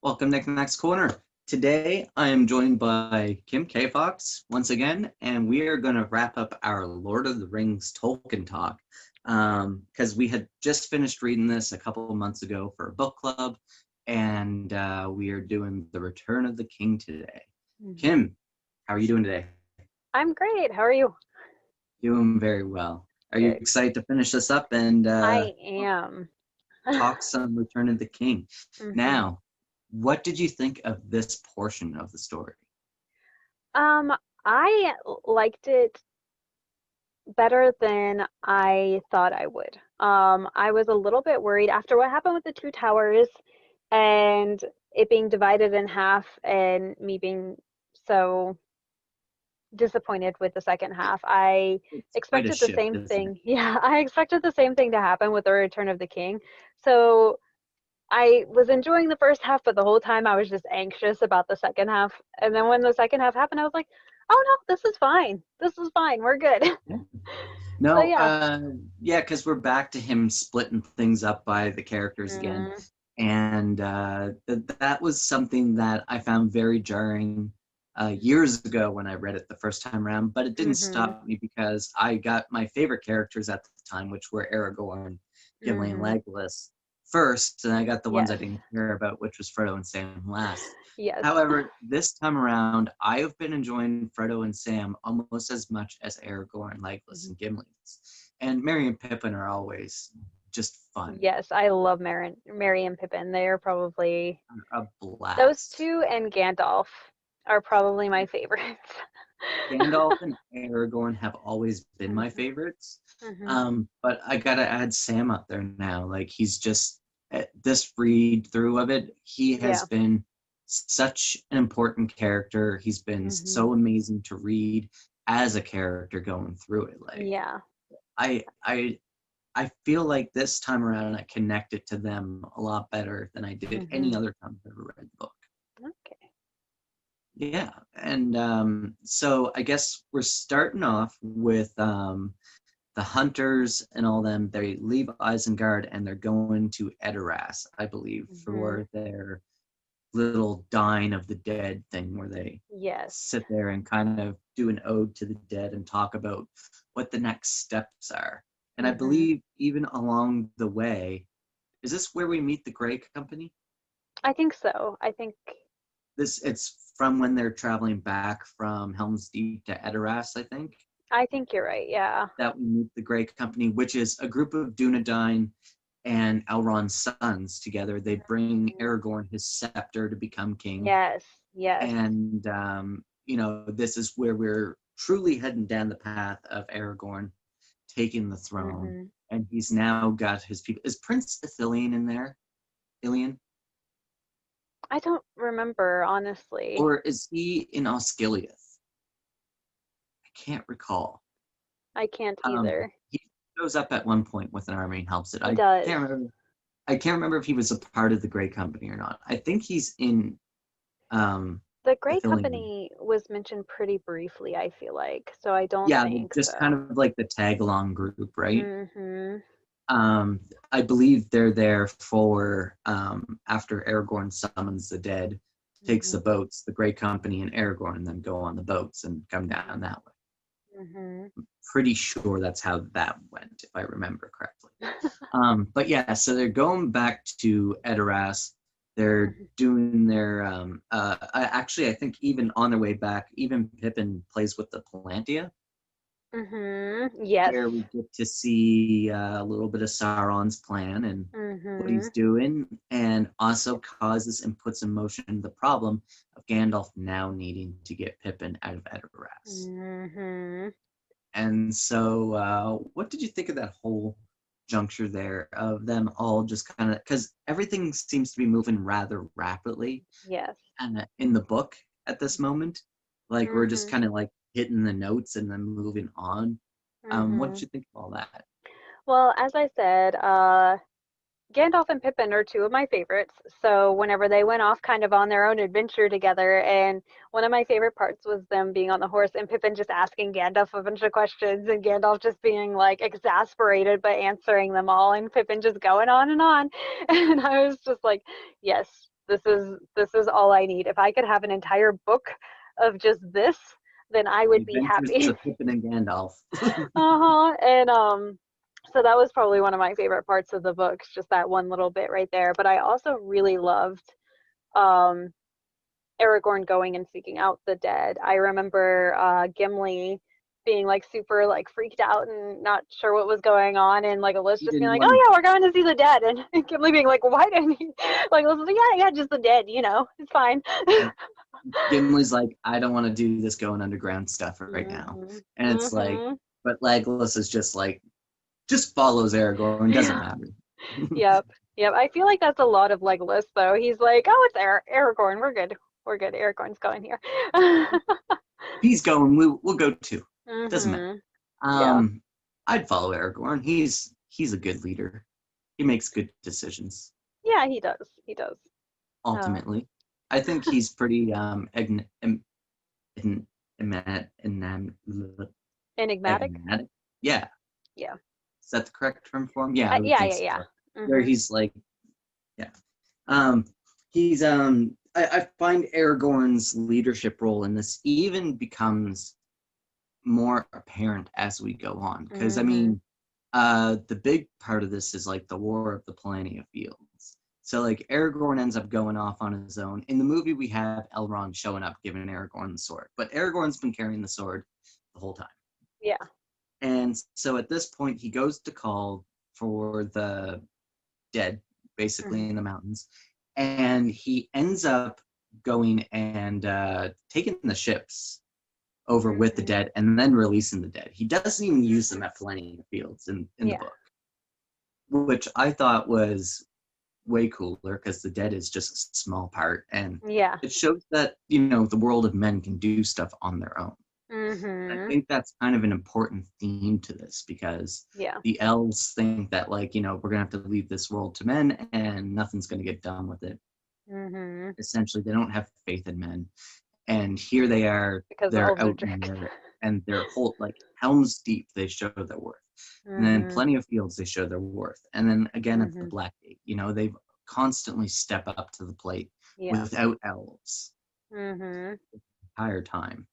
Welcome to Next Corner. Today I am joined by Kim Kfox once again, and we are going to wrap up our Lord of the Rings Tolkien talk because we had just finished reading this a couple of months ago for a book club, and we are doing The Return of the King today. Kim, how are you doing today? I'm great. How are you? Doing very well. Are you Good. excited to finish this up and I am. talk some Return of the King? hmm Now, what did you think of this portion of the story? Um, I liked it better than I thought I would. I was a little bit worried after what happened with the two towers and it being divided in half and me being so disappointed with the second half. I It's quite a expected the shift, same isn't it? thing. Yeah, I expected the same thing to happen with the Return of the King. So I was enjoying the first half, but the whole time I was just anxious about the second half. And then when the second half happened, I was like, oh no, this is fine. This is fine. We're good. Yeah. So No, yeah. yeah, because we're back to him splitting things up by the characters again. Mm, And that was something that I found very jarring years ago when I read it the first time around, but it didn't mm-hmm, stop me because I got my favorite characters at the time, which were Aragorn, Gimli, and mm-hmm. Legolas first, and I got the ones I Yes. didn't care about, which was Frodo and Sam last. Yes. However, this time around, I have been enjoying Frodo and Sam almost as much as Aragorn, Legolas, and Gimli. And Merry and Pippin are always just fun, Yes, I love Mary and Pippin. They are probably a those blast. two and Gandalf are probably my favorites. Gandalf and Aragorn have always been my hmm favorites, hmm but I gotta add Sam up there now. Like he's just this read through of it, he has Yeah. been such an important character. He's been hmm so amazing to read as a character going through it. Like Yeah. I I I feel like this time around I connected to them a lot better than I did any hmm other time I've ever read the book. Okay. Yeah, and so I guess we're starting off with the hunters and all them. They leave Isengard and they're going to Edoras, I believe, hmm for their little dine of the dead thing where they Yes. sit there and kind of do an ode to the dead and talk about what the next steps are. And I hmm believe even along the way, is this where we meet the Grey Company? I think so. This it's from when they're traveling back from Helm's Deep to Edoras, I think. I think you're right. Yeah. That we meet the Grey Company, which is a group of Dunedain and Elrond's sons together. They bring Mhm. Aragorn his scepter to become king, Yes. Yes. and this is where we're truly heading down the path of Aragorn taking the throne, hmm and he's now got his people. Is Prince Ithilien in there? Ilian, I don't remember honestly. or is he in Osgiliath? I can't recall. I can't Um, either. he shows up at one point with an army and helps it. He does. Can't remember. I can't remember if he was a part of the Grey Company or not. I think he's in um, The Grey Ithilien. Company was mentioned pretty briefly, I feel like, so I don't Yeah, think just kind so. of like the tag along group, right? hmm Um, I believe they're there for after Aragorn summons the dead, takes the hmm boats, the Grey Company and Aragorn, and then go on the boats and come down that way. hmm Pretty sure that's how that went, if I remember correctly. But yeah, so they're going back to Edoras. They're doing their actually, I think even on their way back, even Pippin plays with the Palantir, Yes. where we get to see a little bit of Sauron's plan and what hmm he's doing, and also causes and puts in motion the problem of Gandalf now needing to get Pippin out of Edoras. hmm And so, what did you think of that whole juncture there of them all just kind of because everything seems to be moving rather rapidly Yes. and in the book at this moment, like we're just hmm kind of like hitting the notes and then moving on. What did hmm you think of all that? Well, as I said, Gandalf and Pippin are two of my favorites. So whenever they went off kind of on their own adventure together, and one of my favorite parts was them being on the horse and Pippin just asking Gandalf a bunch of questions and Gandalf just being like exasperated but answering them all and Pippin just going on and on. And I was just like, yes. this is all I need. If I could have an entire book of just this, then I The would be Adventures happy. of Pippin and Gandalf. Uh-huh. And so that was probably one of my favorite parts of the books, just that one little bit right there. But I also really loved um Aragorn going and seeking out the dead. I remember Gimli being like super like freaked out and not sure what was going on, and like Alyssa He just being didn't like, want "Oh to. yeah, we're going to see the dead," and Gimli being like, "Why didn't you?" Like Alyssa's like, "Yeah, yeah, just the dead, you know, it's fine." Gimli's like, I don't want to do this going underground stuff right now. Mhm. And it's like, Mhm. but Legolas is just like, just follows Aragorn, doesn't Yeah. matter. Yep. Yep. I feel like that's a lot of Legolas though. He's like, "Oh, it's Aragorn. We're good. We're good. Aragorn's going here." He's going, we'll go too. Doesn't matter. Mhm. Yeah. Um, I'd follow Aragorn. He's a good leader. He makes good decisions. Yeah, he does. He does. Um, Ultimately, I think he's pretty en- enigmatic. enigmatic. Yeah, Yeah. is that the correct term for him? Yeah, I would Yeah, think yeah, so. yeah. Where Mhm. he's like, yeah, um, he's I find Aragorn's leadership role in this even becomes more apparent as we go on, because I Mhm. mean, the big part of this is like the War of the Plenty of Fields. So like Aragorn ends up going off on his own. In the movie, we have Elrond showing up, giving Aragorn the sword, but Aragorn's been carrying the sword the whole time. Yeah. And so at this point, he goes to call for the dead, basically in the Mhm. mountains, and he ends up going and taking the ships over with the Mhm. dead and then releasing the dead. He doesn't even use them at Plenty of Fields in the Yeah. book, which I thought was way cooler because the dead is just a small part, and Yeah. it shows that the world of men can do stuff on their own. I Mhm. think that's kind of an important theme to this because Yeah. the elves think that we're gonna have to leave this world to men and nothing's gonna get done with it. Mhm. Essentially, they don't have faith in men, and here they are, Because they're elves are out in jerks. there, and they're whole like Helm's Deep, they show their worth, and then Mhm. Plenty of Fields, they show their worth, and then again at the Mhm. Black Gate, they constantly step up to the plate Yeah. without elves Mhm. the entire time.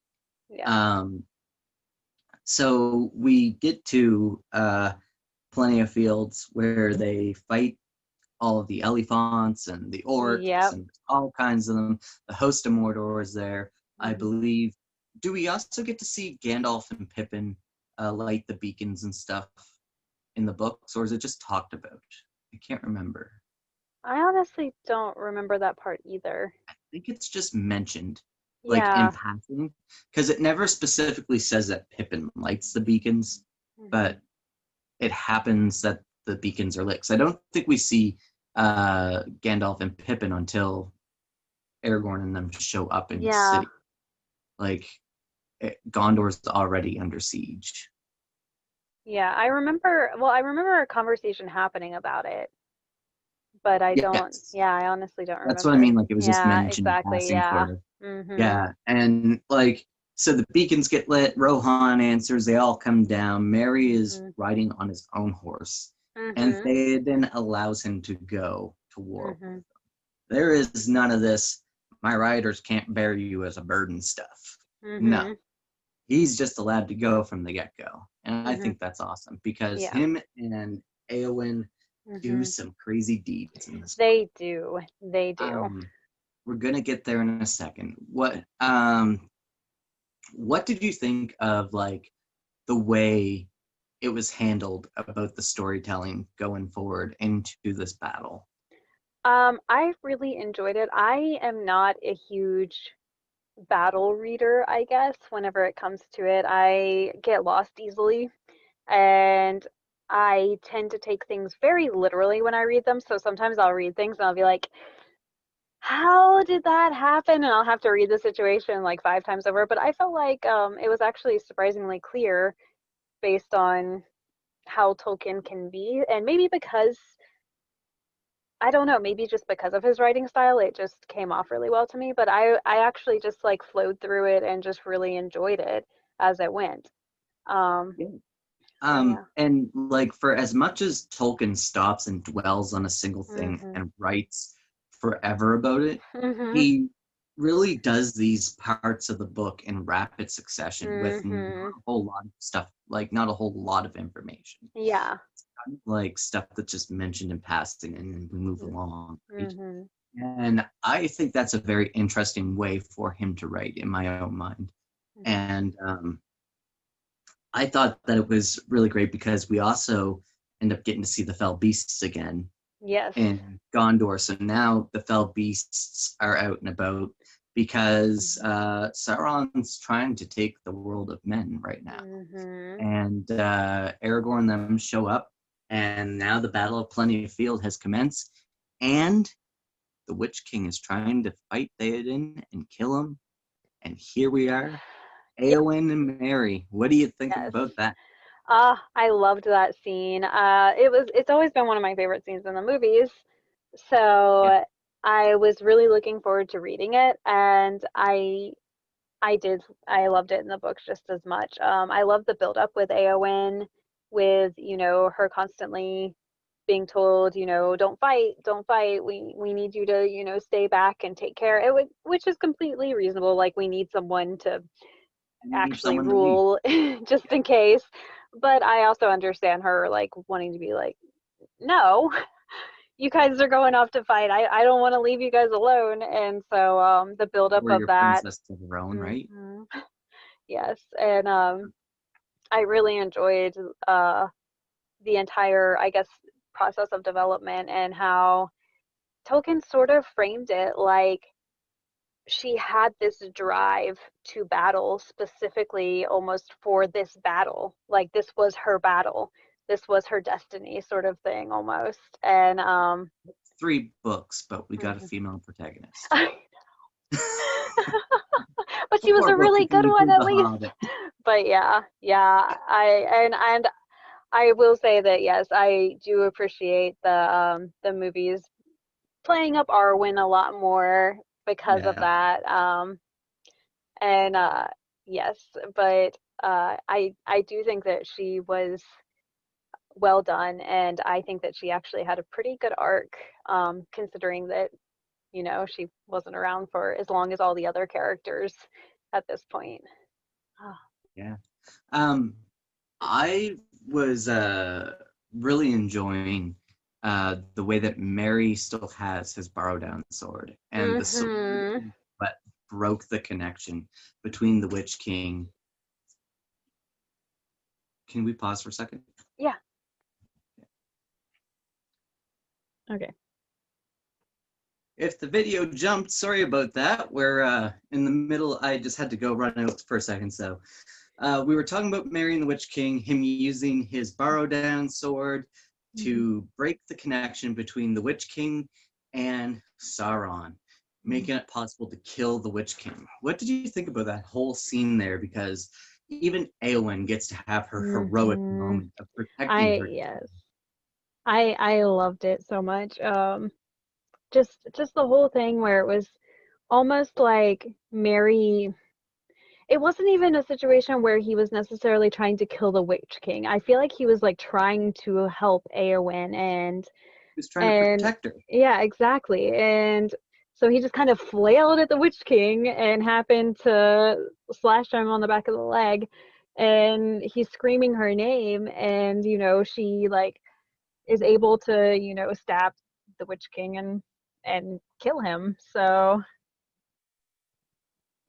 Yeah. Um, so we get to Plenty of Fields where they fight all of the elephants and the orcs Yep. and all kinds of them. The host of Mordor is there, I Mhm. believe. Do we also get to see Gandalf and Pippin light the beacons and stuff in the books, or is it just talked about? I can't remember. I honestly don't remember that part either. I think it's just mentioned, like in Yeah. passing, because it never specifically says that Pippin lights the beacons, Mhm. but it happens that the beacons are lit. So I don't think we see Gandalf and Pippin until Aragorn and them show up in the Yeah. city. Like Gondor's already under siege. Yeah. I remember a conversation happening about it, but I don't, Yes, yeah, I honestly don't that's what I mean. remember. Like it was just Yeah, mentioned in exactly. passing, Yeah. sort of. Mhm. Yeah, and so the beacons get lit. Rohan answers. They all come down. Merry is Mhm. riding on his own horse, and Mhm. Theoden allows him to go to war. Mhm. There is none of this. My riders can't bear you as a burden stuff. No, Mhm. he's just allowed to go from the get go. And I Mhm. think that's awesome because Yeah. him and Eowyn do Mhm. some crazy deeds in this book. They do. They do. Um, we're gonna get there in a second. What did you think of like the way it was handled about the storytelling going forward into this battle? I really enjoyed it. I am not a huge battle reader, I guess, whenever it comes to it. I get lost easily, and I tend to take things very literally when I read them. So sometimes I'll read things and I'll be like, how did that happen? And I'll have to read the situation like 5 times over. But I felt like it was actually surprisingly clear based on how Tolkien can be. And maybe because, I don't know, maybe just because of his writing style, it just came off really well to me. But I actually just like flowed through it and just really enjoyed it as it went. Um, Yeah. so yeah. And like for as much as Tolkien stops and dwells on a single thing Mhm. and writes forever about it. Mhm. He really does these parts of the book in rapid succession with not Mhm. a whole lot of stuff, like not a whole lot of information. Yeah. It's kind of like stuff that's just mentioned in passing and then we move along, right? Mhm. And I think that's a very interesting way for him to write in my own mind. And I thought that it was really great because we also end up getting to see the fell beasts again Yes. in Gondor. So now the fell beasts are out and about because Sauron's trying to take the world of men right now. Mhm. And Aragorn and them show up, and now the Battle of Plenty of Field has commenced, and the Witch King is trying to fight Theoden and kill him. And here we are, Yeah. Eowyn and Merry. What do you think Yes. about that? I loved that scene. It's always been one of my favorite scenes in the movies. Yeah. So I was really looking forward to reading it, and I loved it in the books just as much. I love the build up with Eowyn, with her constantly being told, don't fight. We need you to stay back and take care. Which is completely reasonable. Like, we need someone to And you need actually someone to lead. rule just in case. But I also understand her like wanting to be like, no, you guys are going off to fight. I don't want to leave you guys alone. And so the buildup Or of your that. princess of her own, right? Mhm. Yes, and I really enjoyed the entire, I guess, process of development, and how Tolkien sort of framed it like she had this drive to battle specifically almost for this battle. Like, this was her battle. This was her destiny, sort of thing almost. And 3 books, but we got a mhm. female protagonist. But she was Four a books really if you good one include at The least. Hobbit. But yeah, and I will say that yes, I do appreciate the movies playing up Arwen a lot more because of Yeah. that. And yes, but I do think that she was well done, and I think that she actually had a pretty good arc, considering that she wasn't around for as long as all the other characters at this point. Oh, Yeah. Um, I was really enjoying the way that Mary still has his borrow down sword, and the sword mm-hmm. is what broke the connection between the Witch King. Can we pause for a second? Yeah. Okay. If the video jumped, sorry about that. We're in the middle. I just had to go run out for a second. So we were talking about Mary and the Witch King, him using his borrow down sword Mm-hmm. to break the connection between the Witch King and Sauron, making it possible to kill the Witch King. What did you think about that whole scene there? Because even Eowyn gets to have her heroic Mm-hmm. moment of protecting her. Yes. I loved it so much. Just the whole thing where it was almost like Mary. It wasn't even a situation where he was necessarily trying to kill the Witch King. I feel like he was like trying to help Eowyn, He was trying to and protect her. yeah, exactly. And so he just kind of flailed at the Witch King and happened to slash him on the back of the leg. And he's screaming her name, and she like is able to stab the Witch King and kill him. So,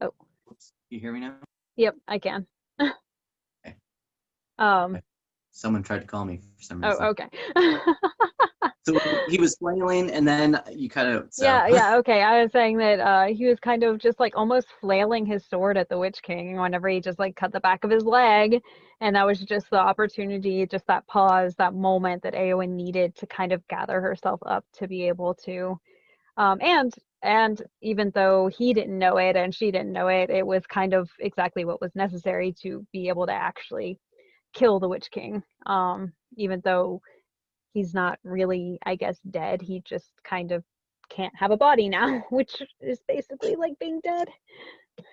oh, Oops, you hear me now? yep, I can. Okay. um, Someone tried to call me for some oh, reason. okay. So he was flailing, and then you cut out. So Yeah, okay. I was saying that he was kind of just like almost flailing his sword at the Witch King whenever he just like cut the back of his leg, and that was just the opportunity, just that pause, that moment that Eowyn needed to kind of gather herself up to be able to, and even though he didn't know it and she didn't know it, it was kind of exactly what was necessary to be able to actually kill the Witch King. Even though he's not really, I guess, dead. He just kind of can't have a body now, which is basically like being dead.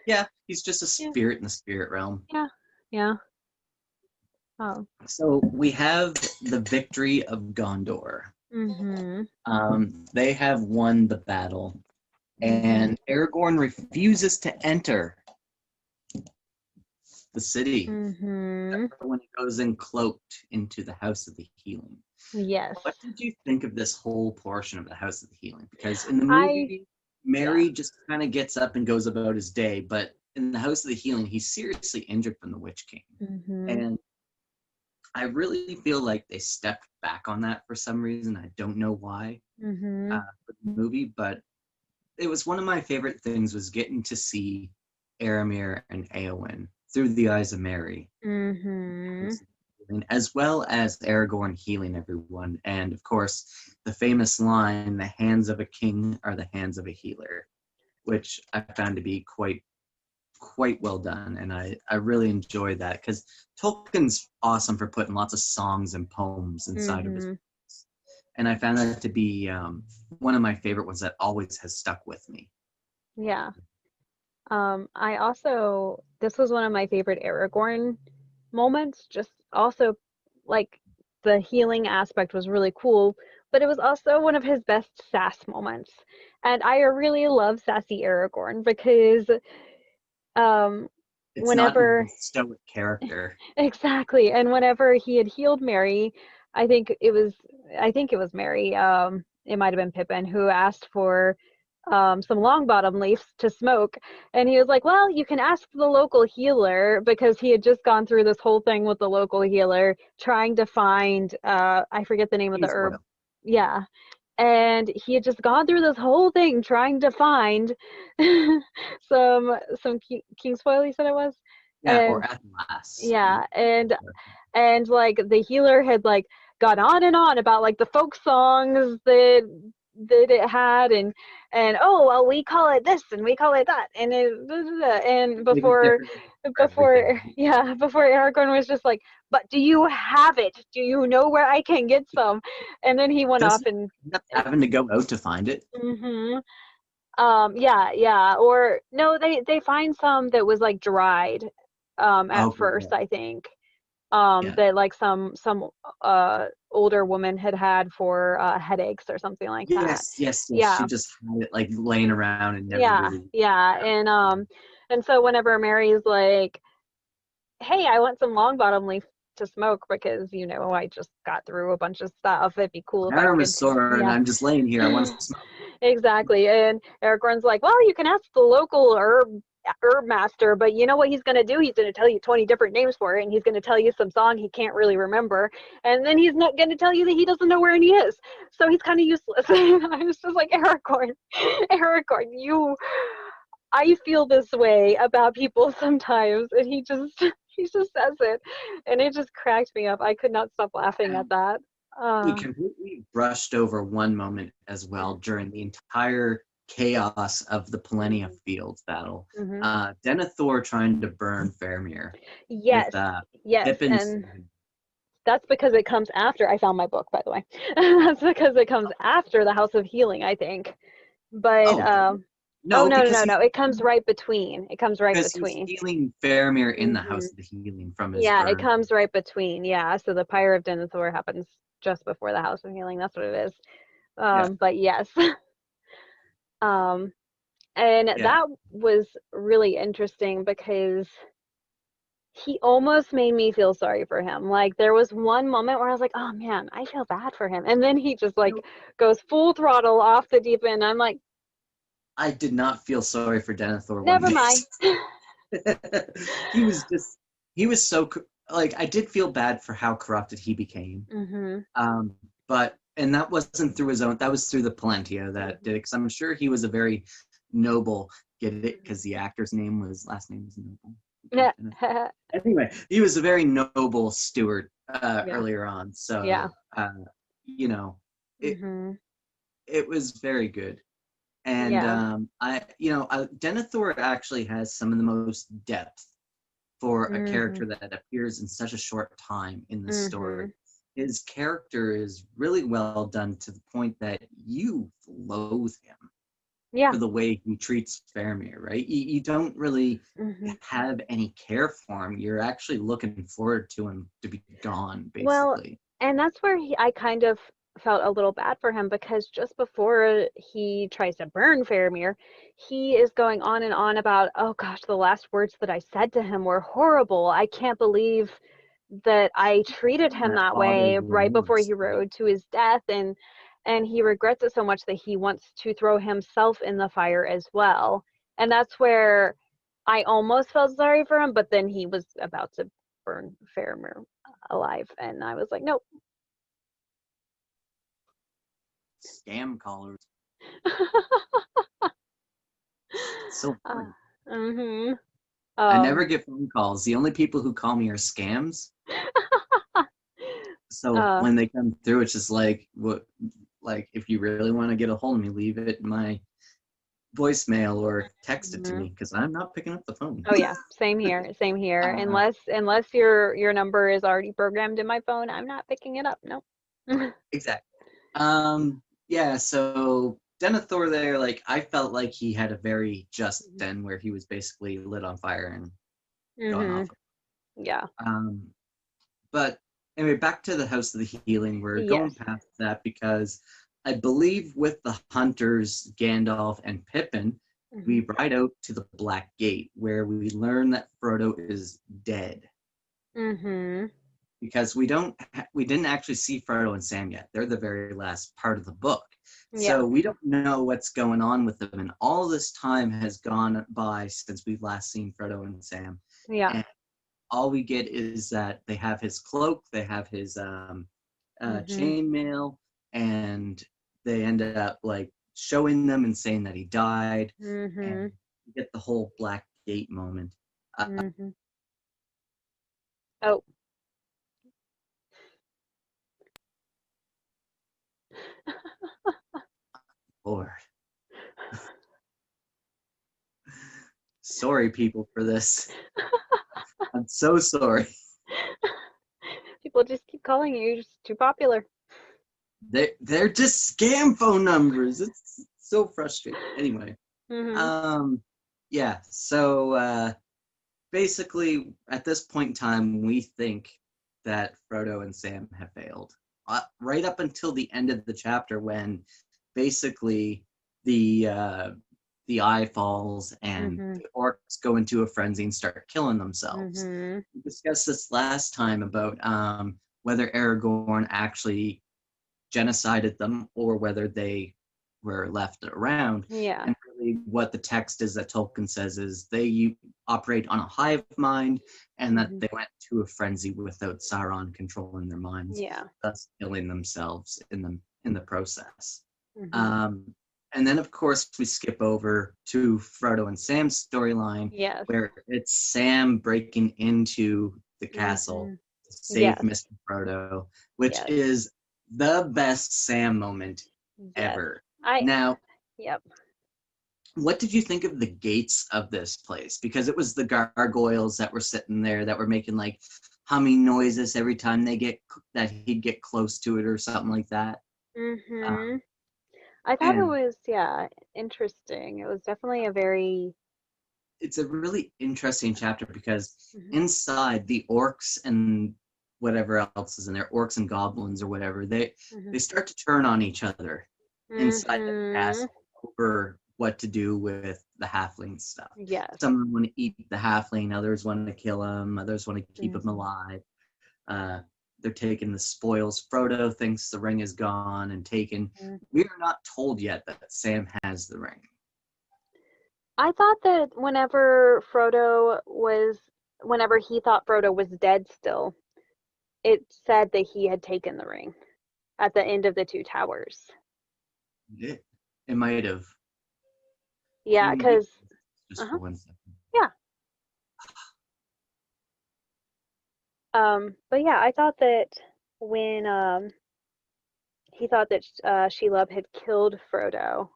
yeah, he's just a Yeah, spirit in the spirit realm. yeah, yeah. Oh, So we have the victory of Gondor. Mm-hmm. They have won the battle, Mm-hmm. and Aragorn refuses to enter the city. Mm-hmm. When he goes in cloaked into the House of the Healing. Yes. What did you think of this whole portion of the House of the Healing? Because in the I movie, yeah. Merry just kind of gets up and goes about his day, but in the House of the Healing, he's seriously injured from the Witch King. Mm-hmm. And I really feel like they stepped back on that for some reason. I don't know why Mm-hmm. for the movie, but it was one of my favorite things was getting to see Aramir and Eowyn through the eyes of Merry, Mm-hmm. as well as Aragorn healing everyone. And of course, the famous line, the hands of a king are the hands of a healer, which I found to be quite well done. And I really enjoyed that because Tolkien's awesome for putting lots of songs and poems inside of his Mm-hmm. books. And I found that to be one of my favorite ones that always has stuck with me. Yeah. I also, this was one of my favorite Aragorn moments. Just also, like, the healing aspect was really cool, but it was also one of his best sass moments. And I really love sassy Aragorn because, um, It's not a whenever, stoic character. exactly, and whenever he had healed Mary, I think it was, I think it was Mary, it might have been Pippin who asked for some long bottom leaves to smoke. And he was like, well, you can ask the local healer because he had just gone through this whole thing with the local healer trying to find, I forget the name of the He's herb. oil. Yeah. And he had just gone through this whole thing trying to find some king's foil, he said it was. Yeah, or And at last. yeah, and like the healer had like gone on and on about like the folk songs that it had, and oh well, we call it this and we call it that, and and Maybe before different for everything. before yeah, before Aragorn was just like, but do you have it? Do you know where I can get some? And then he went off Doesn't and end up having to go out to find it. hmm yeah, yeah, or no, they find some that was like dried at Okay, yeah, first, I think, yeah. that like some older woman had for headaches or something like that. Yes, yes, yes. She Yeah, just had it like laying around and never yeah, really. yeah. And so whenever Mary's like, hey, I want some long bottom leaf to smoke because I just got through a bunch of stuff. It'd be cool if My I arm could. is sore and Yeah. I'm just laying here. I want to smoke. Exactly. And Aragorn's like, well, you can ask the local herb master, but you know what he's going to do? He's going to tell you 20 different names for it, and he's going to tell you some song he can't really remember, and then he's not going to tell you that he doesn't know where any is. So he's kind of useless. I was just like, Aragorn, Aragorn, I feel this way about people sometimes, and he just says it, and it just cracked me up. I could not stop laughing at that. We Uh, completely brushed over one moment as well during the entire chaos of the Pelennor Fields battle. mm-hmm. Denethor trying to burn Faramir with Yes, yes, Pippin's. and that's because it comes after. I found my book, by the way. That's because it comes after the House of Healing, I think. But Oh, did it? oh No, no, no, because no, no! It comes right between. It comes right he was between. healing Faramir in the Hmm. House of the Healing from his Yeah, it burn. comes right between. Yeah, so the Pyre of Denethor happens just before the House of Healing. That's what it is. Yeah, But yes, um, and yeah. that was really interesting because he almost made me feel sorry for him. Like there was one moment where I was like, "Oh man, I feel bad for him," and then he just like No, goes full throttle off the deep end. I'm like, I did not feel sorry for Denethor one "Never mind." bit. he was just, he was so, like, I did feel bad for how corrupted he became. Mhm. Um, and that wasn't through his own, that was through the Palantio that did it, because I'm sure he was a very noble, get it, because the actor's last name was Noble. Yeah. Anyway, he was a very noble steward Yeah. earlier on. Yeah. So, you know, it Mhm. it was very good. And Yeah. Denethor actually has some of the most depth for a Mhm. character that appears in such a short time in the story. Mhm. His character is really well done to the point that you loathe him Yeah. for the way he treats Faramir, right? You don't really Mhm. have any care for him. You're actually looking forward to him to be gone, Well, basically. and that's where I kind of felt a little bad for him because just before he tries to burn Faramir, he is going on and on about, oh gosh, the last words that I said to him were horrible. I can't believe that I treated him That that bothers way right before remorse. he rode to his death, and he regrets it so much that he wants to throw himself in the fire as well. And that's where I almost felt sorry for him, but then he was about to burn Faramir alive, and I was like, nope. Scam callers. So funny. Mm-hmm. I never get phone calls. The only people who call me are scams. So uh, when they come through, it's just like, what? Like, if you really want to get a hold of me, leave it in my voicemail or text it to mhm. me because I'm not picking up the phone. Oh yeah, same here, same here. Uh, Unless your number is already programmed in my phone, I'm not picking it up. Nope. exactly. Yeah. So Denethor there, like, I felt like he had a very just end where he was basically lit on fire and gone Mm-hmm. off. Yeah. But anyway, back to the House of the Healing. We're going Yes. past that because I believe with the hunters, Gandalf and Pippin, Mm-hmm. we ride out to the Black Gate where we learn that Frodo is dead. Mm-hmm. Because we didn't actually see Frodo and Sam yet. They're the very last part of the book. Yeah. So we don't know what's going on with them. And all this time has gone by since we've last seen Frodo and Sam. Yeah. And all we get is that they have his cloak, they have his Mm-hmm. chainmail, and they end up like showing them and saying that he died, and Mm-hmm. you get the whole Black Gate moment. Mm-hmm. Oh. Lord, sorry people for this. I'm so sorry. People just keep calling you. You're just too popular. They're just scam phone numbers. It's so frustrating. Anyway, Mm-hmm. um, yeah. So basically, at this point in time, we think that Frodo and Sam have failed. Right up until the end of the chapter, when basically the uh, the eye falls and Mm-hmm. the orcs go into a frenzy and start killing themselves. Mm-hmm. We discussed this last time about whether Aragorn actually genocided them or whether they were left around. Yeah. And really, what the text is that Tolkien says is they operate on a hive mind and that Mm-hmm. they went to a frenzy without Sauron controlling their minds, Yeah. thus killing themselves in the process. Mm-hmm. Um, and then, of course, we skip over to Frodo and Sam's storyline, Yes. where it's Sam breaking into the castle Mm-hmm. to save Yes. Mr. Frodo, which Yes. is the best Sam moment Yes. ever. I. Now, Yep. what did you think of the gates of this place? Because it was the gargoyles that were sitting there that were making like humming noises every time that he'd get close to it or something like that. Mm-hmm. Um, I thought it and was, yeah, interesting. It was definitely a very. it's a really interesting chapter because Mhm. inside the orcs and whatever else is in there, orcs and goblins or whatever, they Mhm. start to turn on each other inside the Mhm. castle over what to do with the halfling stuff. Yes. Some want to eat the halfling, others want to kill him, others want to keep him Mhm. alive. Uh, they're taking the spoils. Frodo thinks the ring is gone and taken. Mhm. We are not told yet that Sam has the ring. I thought that whenever he thought Frodo was dead still, it said that he had taken the ring at the end of the Two Towers. It might have. Yeah, Maybe because, just for uh-huh, 1 second. yeah. But yeah, I thought that when he thought that Shelob had killed Frodo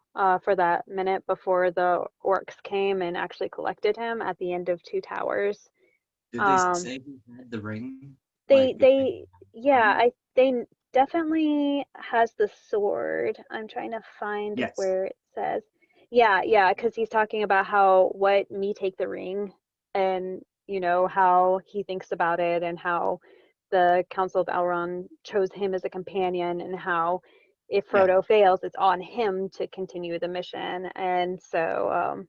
for that minute before the orcs came and actually collected him at the end of Two Towers. Did they Um, say who had the ring? they Like if they they yeah, found it? they definitely has the sword. I'm trying to find Yes. where it says. Yeah, yeah, because he's talking about how what me take the ring, and how he thinks about it and how the Council of Elrond chose him as a companion, and how if Frodo fails, it's on him to continue the mission. And so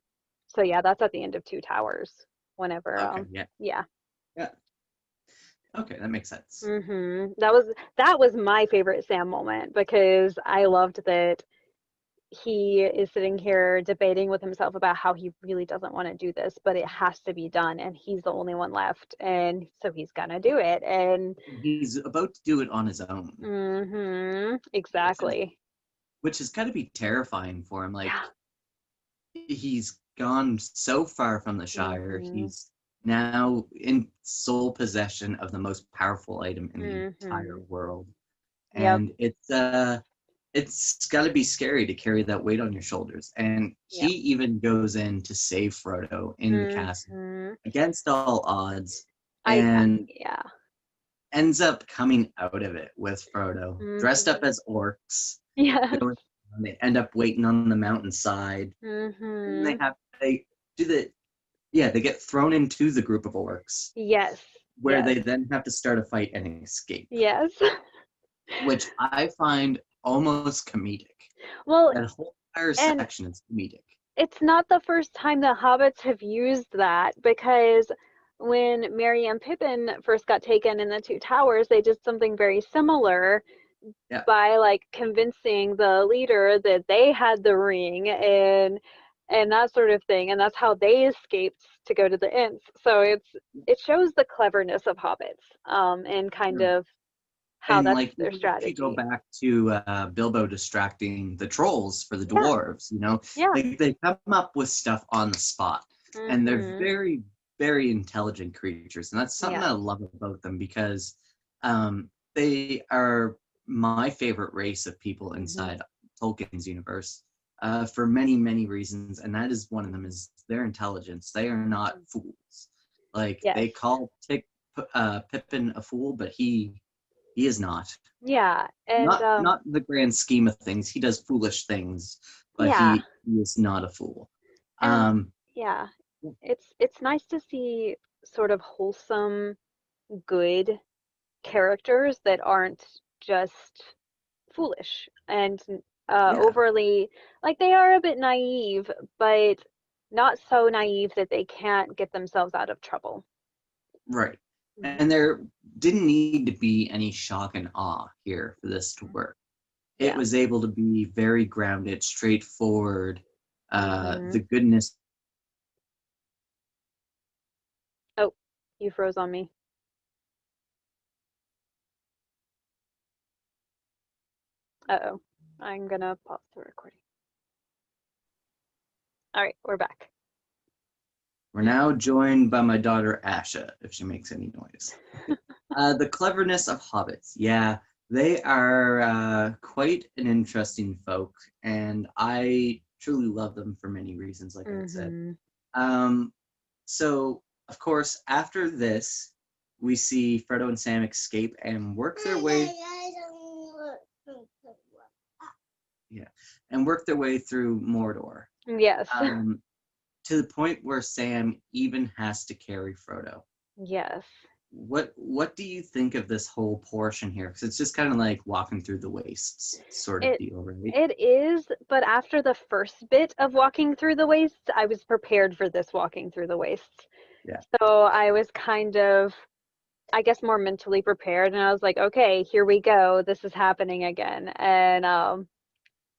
yeah, that's at the end of Two Towers. Whenever, Okay, yeah. Okay, that makes sense. That was my favorite Sam moment, because I loved that he is sitting here debating with himself about how he really doesn't want to do this, but it has to be done, and he's the only one left, and so he's gonna do it. And he's about to do it on his own. Exactly. Which is gotta be terrifying for him. Like, he's gone so far from the Shire. He's now in sole possession of the most powerful item in the entire world. And it's got to be scary to carry that weight on your shoulders. And he even goes in to save Frodo in the castle against all odds, and ends up coming out of it with Frodo, dressed up as orcs. Yeah. They end up waiting on the mountainside. And they get thrown into the group of orcs. Yes. Where they then have to start a fight and escape. Yes. Which I find almost comedic. Well, that whole entire section is comedic. It's not the first time the hobbits have used that, because when Merry and Pippin first got taken in the Two Towers, they did something very similar by like convincing the leader that they had the ring and that sort of thing, and that's how they escaped to go to the Ents. So it shows the cleverness of hobbits, and kind of how and that's like, their strategy. If you go back to Bilbo distracting the trolls for the dwarves, like they come up with stuff on the spot, and they're very, very intelligent creatures, and that's something I love about them, because they are my favorite race of people inside Tolkien's universe, for many, many reasons, and that is one of them is their intelligence. They are not fools. Like they call Pippin a fool, but he is not. Yeah, and not in the grand scheme of things. He does foolish things, but he is not a fool. It's nice to see sort of wholesome, good characters that aren't just foolish and overly, like, they are a bit naive, but not so naive that they can't get themselves out of trouble. Right. And there didn't need to be any shock and awe here for this to work. It was able to be very grounded, straightforward, the goodness. Oh, you froze on me. Uh-oh. I'm gonna pause the recording. All right, we're back. We're now joined by my daughter, Asha, if she makes any noise. The cleverness of hobbits. Yeah, they are quite an interesting folk, and I truly love them for many reasons, like I said. So, of course, after this, we see Frodo and Sam escape and work their way... work their way through Mordor. Yes. To the point where Sam even has to carry Frodo. Yes. What do you think of this whole portion here? Because it's just kind of like walking through the wastes sort of deal, right? It is, but after the first bit of walking through the wastes, I was prepared for this walking through the wastes. Yeah. So I was kind of, I guess, more mentally prepared, and I was like, okay, here we go. This is happening again.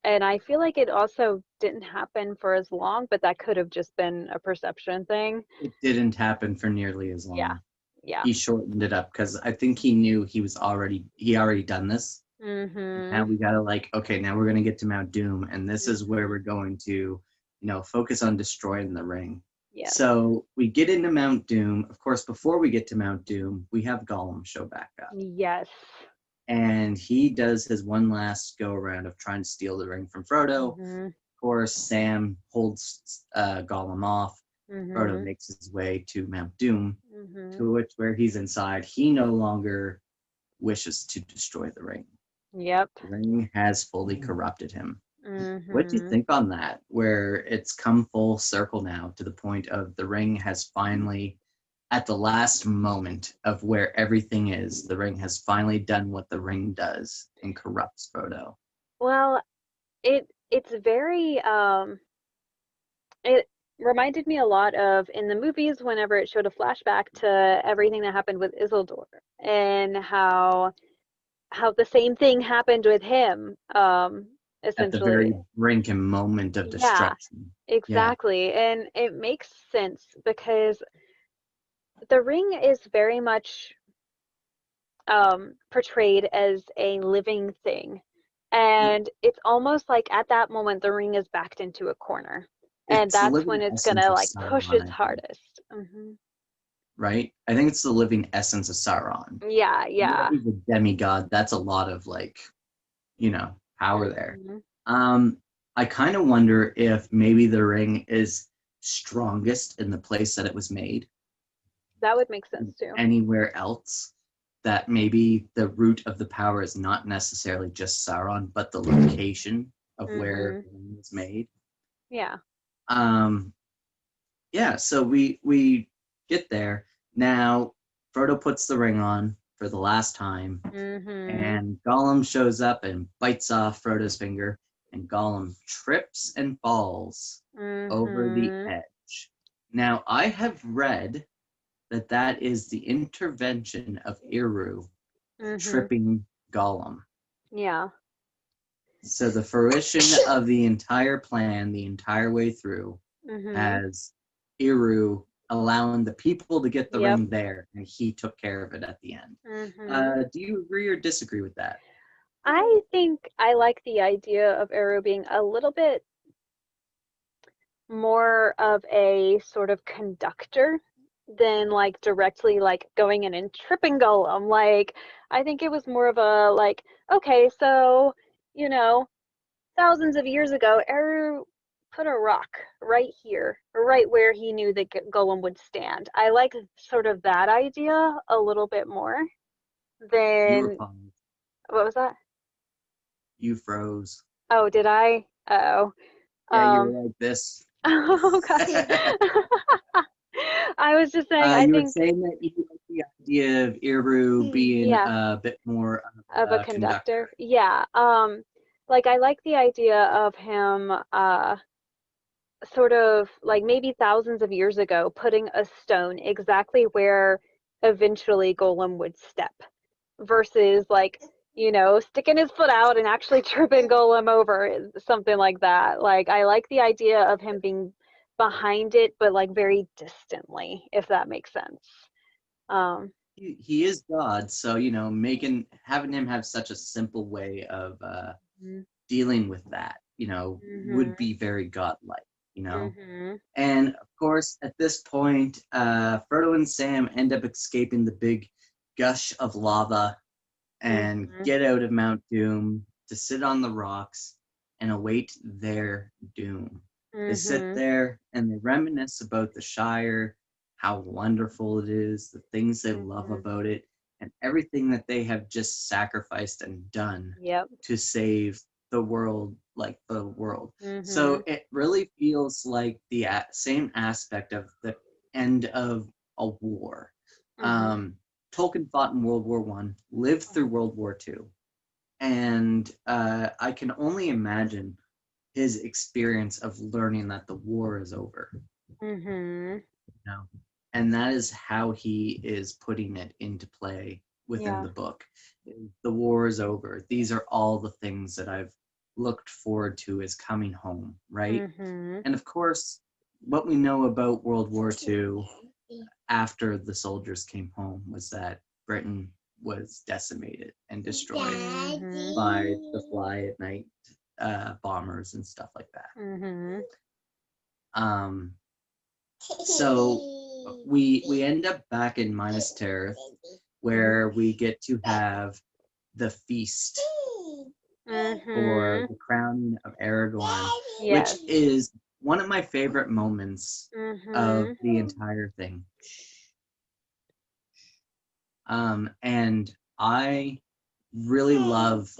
And I feel like it also didn't happen for as long, but that could have just been a perception thing. It didn't happen for nearly as long. Yeah. He shortened it up because I think he knew he already done this. Now we gotta now we're gonna get to Mount Doom, and this is where we're going to, focus on destroying the ring. Yeah. So we get into Mount Doom. Of course, before we get to Mount Doom, we have Gollum show back up. Yes. And he does his one last go around of trying to steal the ring from Frodo. Of course, Sam holds Gollum off. Frodo makes his way to Mount Doom, to which where he's inside. He no longer wishes to destroy the ring. Yep. The ring has fully corrupted him. What do you think on that? Where it's come full circle now to the point of the ring has finally at the last moment of where everything is, the ring has finally done what the ring does and corrupts Frodo. Well, it's very it reminded me a lot of in the movies whenever it showed a flashback to everything that happened with Isildur and how the same thing happened with him, At the very essentially. brink and moment of Yeah, destruction. Yeah, exactly. And it makes sense because the ring is very much portrayed as a living thing. And it's almost like at that moment the ring is backed into a corner. And it's the that's living when it's essence gonna of like push Sauron, its I think, hardest. right? I think it's the living essence of Sauron. Yeah, Yeah, yeah. he's a demigod. That's a lot of like, power there. hmm Um, I kind of wonder if maybe the ring is strongest in the place that it was made. That would make sense too. Anywhere else, that maybe the root of the power is not necessarily just Sauron, but the location of where hmm the ring was made. Yeah. Um, yeah, so we get there. Now Frodo puts the ring on for the last time, hmm and Gollum shows up and bites off Frodo's finger, and Gollum trips and falls over the hmm edge. Now, I have read that that is the intervention of Eru hmm tripping Gollum. Yeah. So the fruition of the entire plan, the entire way through, hmm has Eru allowing the people to get the Yep. ring there, and he took care of it at the end. hmm Do you agree or disagree with that? I think I like the idea of Arrow being a little bit more of a sort of conductor than like directly like going in and tripping Gollum. Like I think it was more of a like, okay, so you know, thousands of years ago, Eru put a rock right here, right where he knew that Gollum would stand. I like sort of that idea a little bit more You were than fine. what was that? You froze. Oh, did I? Oh. Yeah, you Um, were like this. oh gosh. I was just saying, I You were think, saying that you like the idea of Eru being yeah, a bit more of of a a conductor. conductor. Yeah. Like I like the idea of him sort of like maybe thousands of years ago putting a stone exactly where eventually Golem would step versus like, sticking his foot out and actually tripping Golem over, something like that. Like I like the idea of him being behind it, but like very distantly, if that makes sense. Um, He is God, so having him have such a simple way of dealing with that, would hmm be very godlike. hmm And of course, at this point, Frodo and Sam end up escaping the big gush of lava and hmm get out of Mount Doom to sit on the rocks and await their doom. They sit hmm there and they reminisce about the Shire, how wonderful it is, the things they love hmm about it, and everything that they have just sacrificed and done Yep. to save the world, like the world. hmm So it really feels like the same aspect of the end of a war. hmm Um, Tolkien fought in World War One, lived through World War Two, and I can only imagine his experience of learning that the war is over. hmm You know, and that is how he is putting it into play within Yeah. the book. The war is over. These are all the things that I've looked forward to as coming home, right? hmm And of course, what we know about World War II after the soldiers came home was that Britain was decimated and destroyed hmm by the fly at night bombers and stuff like that. hmm Um, so we end up back in Minas Tirith, where we get to have the feast for hmm the crowning of Aragorn, which Yes. is one of my favorite moments of hmm the entire thing. And I really love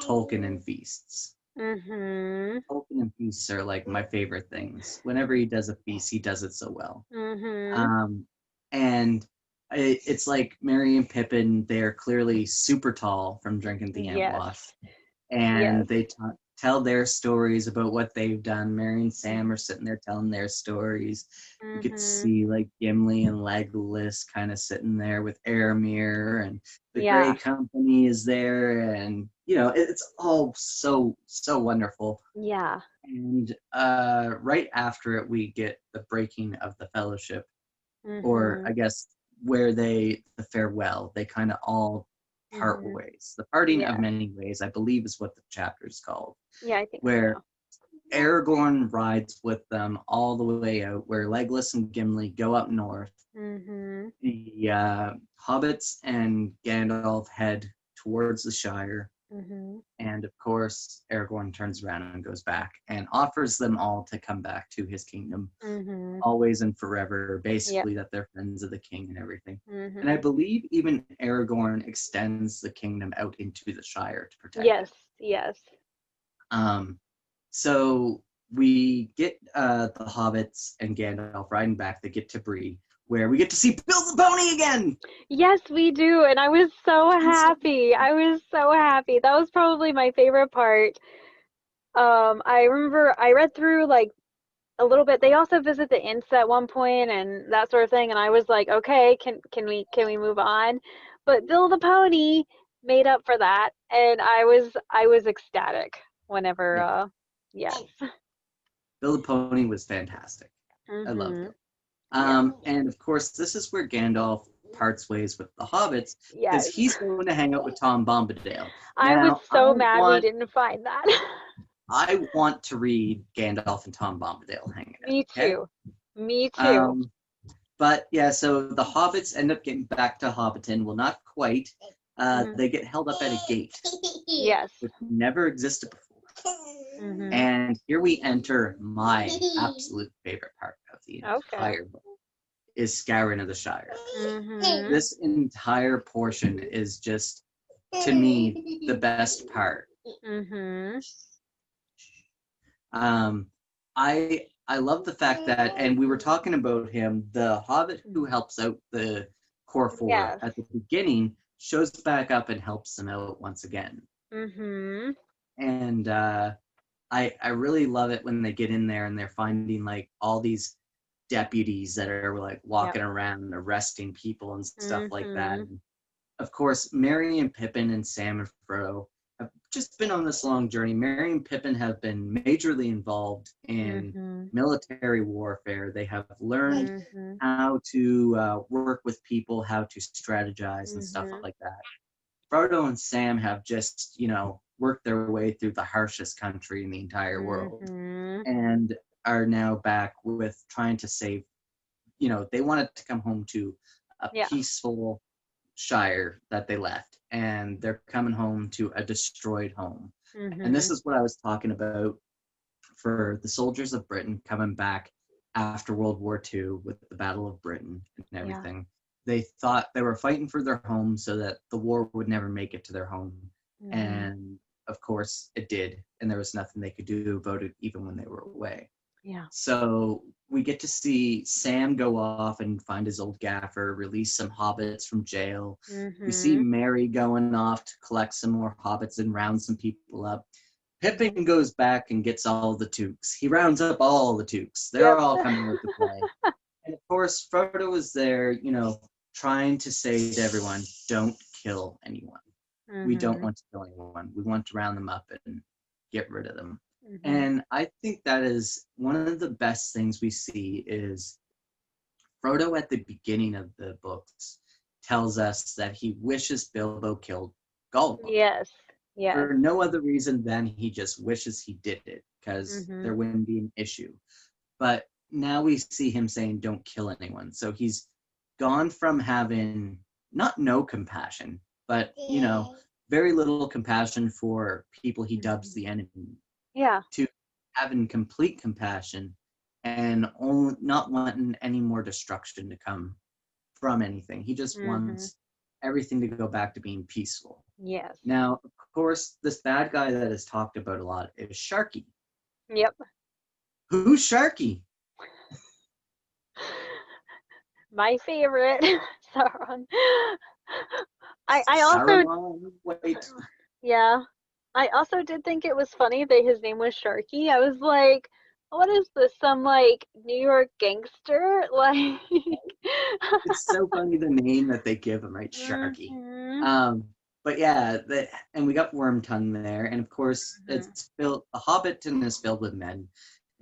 Tolkien and feasts. hmm Tolkien and feasts are like my favorite things. Whenever he does a feast, he does it so well. hmm Um, And it's like Merry and Pippin, they're clearly super tall from drinking the Entwash. Yes. And Yes. they tell their stories about what they've done. Mary and Sam are sitting there telling their stories. You get to Mhm. see like Gimli and Legolas kind of sitting there with Aramir, and the Grey Yeah. Company is there, and it's all so wonderful. Yeah. And right after it, we get the breaking of the Fellowship, or I Mhm. guess where the farewell. They kind of all part Mhm. ways. The parting of Yeah. many ways, I believe, is what the chapter is called, Yeah, I think where so. Aragorn rides with them all the way out, where Legolas and Gimli go up north. Mhm. The hobbits and Gandalf head towards the Shire. Mhm. And of course, Aragorn turns around and goes back and offers them all to come back to his kingdom, Mhm. always and forever, Yep. basically, that they're friends of the king and everything. And I Mhm. believe even Aragorn extends the kingdom out into the Shire to protect it. Yes. Yes. Um, so we get the hobbits and Gandalf riding back. They get to Bree, where we get to see Bill the Pony again. Yes, we do, and I was so happy. I was so happy. That was probably my favorite part. I remember I read through like a little bit. They also visit the Ints at one point and that sort of thing, and I was like, okay, can we move on? But Bill the Pony made up for that, and I was ecstatic whenever Yeah, yes. Bill the Pony was fantastic. I loved Mhm. it. Yes. And of course, this is where Gandalf parts ways with the hobbits, because Yes. he's going to hang out with Tom Bombadil. I was Now, so mad we didn't find that. I want to read Gandalf and Tom Bombadil hanging out. Me Okay. too. Me too. Um, but yeah, so the hobbits end up getting back to Hobbiton. Well, not quite. Mhm. They get held up at a gate, Yes. which never existed before. Mhm. And here we enter my absolute favorite part of the Okay. entire book, is Scouring of the Shire. Mhm. This entire portion is just, to me, the best part. Mhm. Um, I love the fact that, and we were talking about him, the Hobbit who helps out the core four Yes. at the beginning shows back up and helps them out once again. Mhm. And I really love it when they get in there and they're finding like all these deputies that are like Yep. walking around and arresting people and stuff like that. Mhm. And of course, Merry and Pippin and Sam and Frodo have just been on this long journey. Merry and Pippin have been majorly involved in Mhm. military warfare. They have learned Mhm. how to work with people, how to strategize, and stuff Mhm. like that. Frodo and Sam have just, worked their way through the harshest country in the entire world, Mhm. and are now back with trying to save, they wanted to come home to a Yeah. peaceful Shire that they left, and they're coming home to a destroyed home. And this Mhm. is what I was talking about for the soldiers of Britain coming back after World War II with the Battle of Britain and Yeah. everything. They thought they were fighting for their home so that the war would never make it to their home. Mhm. And of course, it did. And there was nothing they could do about it even when they were away. Yeah. So we get to see Sam go off and find his old gaffer, release some hobbits from jail. We see Mhm. Mary going off to collect some more hobbits and round some people up. Mhm. Pippin goes back and gets all the Tooks. He rounds up all the Tooks. They're Yep. all coming out to play. And of course, Frodo is there, trying to say to everyone, don't kill anyone. We don't Mhm. want to kill anyone. We want to round them up and get rid of them. Mhm. And I think that is one of the best things we see is Frodo at the beginning of the books tells us that he wishes Bilbo killed Gollum Yes. Yes. for no other reason than he just wishes he did it because Mhm. there wouldn't be an issue. But now we see him saying, don't kill anyone. So he's gone from having not no compassion, but, very little compassion for people he dubs Mhm. the enemy, Yeah. to having complete compassion and only not wanting any more destruction to come from anything. He just Mhm. wants everything to go back to being peaceful. Yes. Now, of course, this bad guy that is talked about a lot is Sharky. Yep. Who's Sharky? my favorite, Sauron. I also, Saruman, wait. yeah, I also did think it was funny that his name was Sharky. I was like, what is this? Some like New York gangster? Like, It's so funny the name that they give him, right? Sharky. hmm Um, but yeah, and we got Wormtongue there, and of course hmm it's filled. The Hobbiton is filled with men,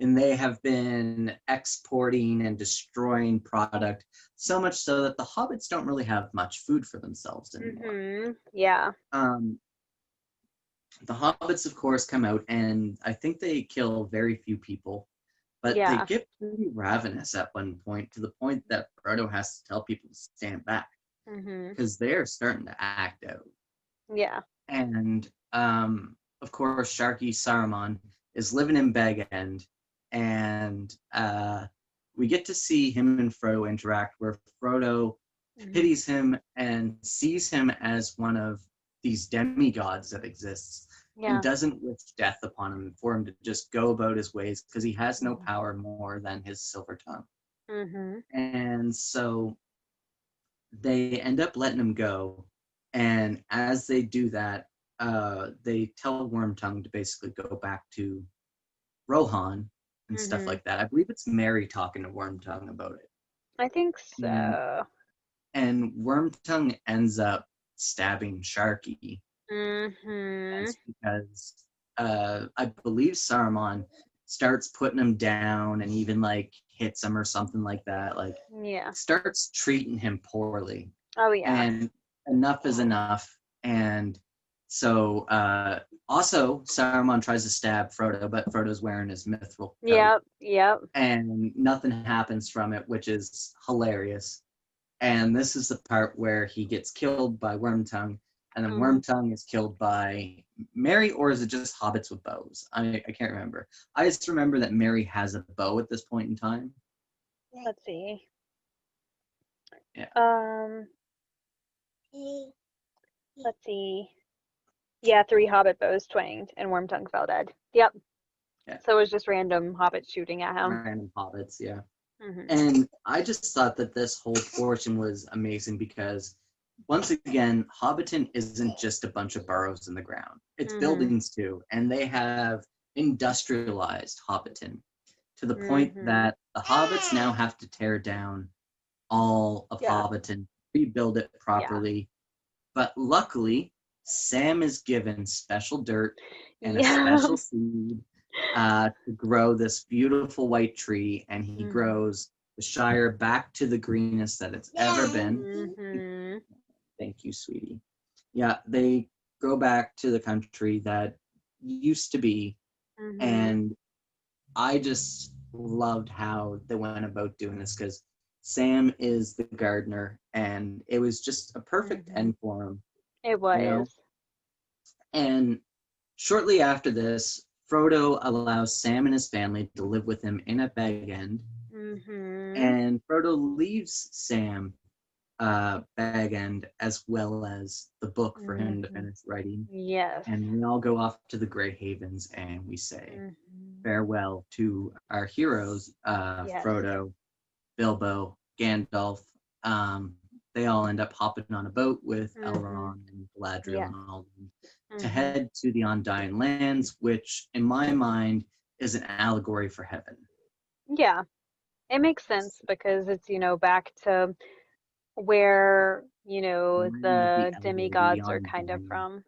and they have been exporting and destroying product so much so that the hobbits don't really have much food for themselves anymore. Yeah. Um, the hobbits, of course, come out, and I think they kill very few people, but they Yeah. get pretty ravenous at one point, to the point that Frodo has to tell people to stand back hmm because they're starting to act out. Yeah. And of course, Sharky Saruman is living in Bag End, and we get to see him and Frodo interact, where Frodo hmm pities him and sees him as one of these demigods that exists, and Yeah. doesn't wish death upon him for him to just go about his ways because he has no hmm power more than his silver tongue. hmm And so they end up letting him go. And as they do that, they tell Wormtongue to basically go back to Rohan and stuff hmm like that. I believe it's Mary talking to Wormtongue about it. I think And, so. and Wormtongue ends up stabbing Sharky. hmm That's because I believe Saruman starts putting him down and even like hits him or something like that. Like Yeah. starts treating him poorly. Oh yeah. And enough is enough. And so also Saruman tries to stab Frodo, but Frodo's wearing his mithril coat, Yep. Yep. and nothing happens from it, which is hilarious. And this is the part where he gets killed by Wormtongue, and then hmm Wormtongue is killed by Mary, or is it just hobbits with bows? I can't remember. I just remember that Mary has a bow at this point in time. Let's see. Yeah. Um. Let's see. Yeah, 3 hobbit bows twanged, and Wormtongue fell dead. Yep. Yeah. So it was just random hobbits shooting at him. Random hobbits, yeah. hmm And I just thought that this whole portion was amazing because, once again, Hobbiton isn't just a bunch of burrows in the ground. It's hmm buildings too, and they have industrialized Hobbiton to the point hmm that the hobbits now have to tear down all of Yeah. Hobbiton, rebuild it Yeah. properly. But luckily, Sam is given special dirt and a Yeah. special seed to grow this beautiful white tree, and he hmm grows the Shire back to the greenest that it's ever been. hmm Thank you, sweetie. Yeah, they go back to the country that used to be, hmm and I just loved how they went about doing this because Sam is the gardener, and it was just a perfect hmm end for him, It you know? was. And shortly after this, Frodo allows Sam and his family to live with him in a Bag End, hmm and Frodo leaves Sam Bag End as well as the book for him to hmm finish writing. Yes. And we all go off to the Grey Havens and we say hmm farewell to our heroes, Yes. Frodo, Bilbo, Gandalf. They all end up hopping on a boat with hmm Elrond and Galadriel Yeah. and all of them to hmm head to the Undying Lands, which in my mind is an allegory for heaven. Yeah. It makes sense because it's, back to where, Where the the elevator, the demigods are kind of Undying. from.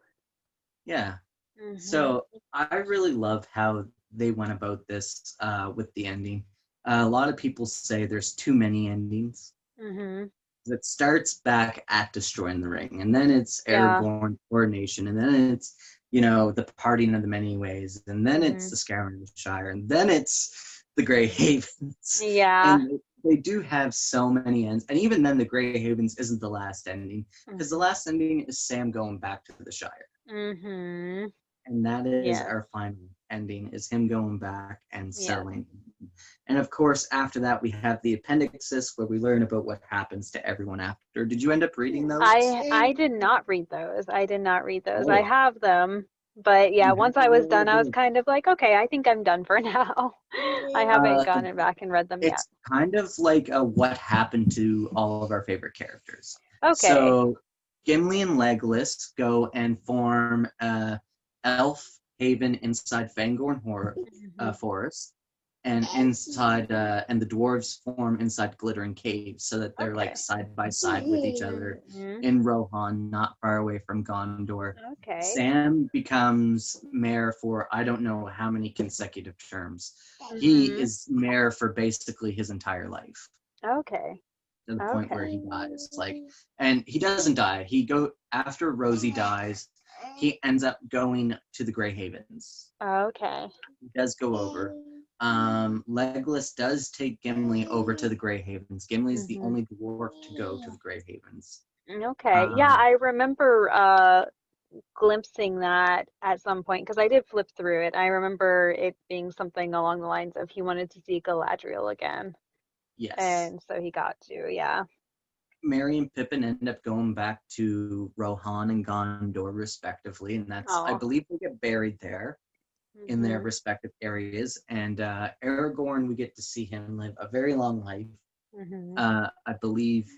Yeah. hmm So I really love how they went about this with the ending. A lot of people say there's too many endings. hmm It starts back at destroying the ring, and then it's Yeah. Aragorn coronation, and then it's the parting of the many ways, and then it's hmm the scouring of the Shire, and then it's the Grey Havens, Yeah. and they do have so many ends, and even then the Grey Havens isn't the last ending because the last ending is Sam going back to the Shire, hmm and that is Yes. our final ending, is him going back and Yes. settling. And of course, after that, we have the Appendixes, where we learn about what happens to everyone after. Did you end up reading those? I did not read those. I did not read those. I Oh, have them, But yeah, You once I was have done, I was kind of like, okay, I think I'm done for now. I haven't uh, gone back and read them yet. it's kind of like a what happened to all of our favorite characters. Okay. So Gimli and Legolas go and form elf haven inside Fangorn Hmm. Forest, and inside and the dwarves form inside Glittering Caves, so that they're like Okay. side by side with each other Hmm. in Rohan, not far away from Gondor. Okay. Sam becomes mayor for I don't know how many consecutive terms. He Hmm. is mayor for basically his entire life Okay. to the point where Okay. he dies. Like, and he doesn't die. He go after Rosie dies. He ends up going to the Grey Havens. Okay. He does go over. Legolas does take Gimli over to the Grey Havens. Gimli is the Hmm. only dwarf to go to the Grey Havens. Okay. Yeah, Um, I remember glimpsing that at some point because I did flip through it. I remember it being something along the lines of he wanted to see Galadriel again, yes. and so he got to. Yeah. Merry and Pippin end up going back to Rohan and Gondor respectively, and that's I Oh. believe they get buried there in their Hmm. respective areas. And Aragorn, we get to see him live a very long life. Hmm. I believe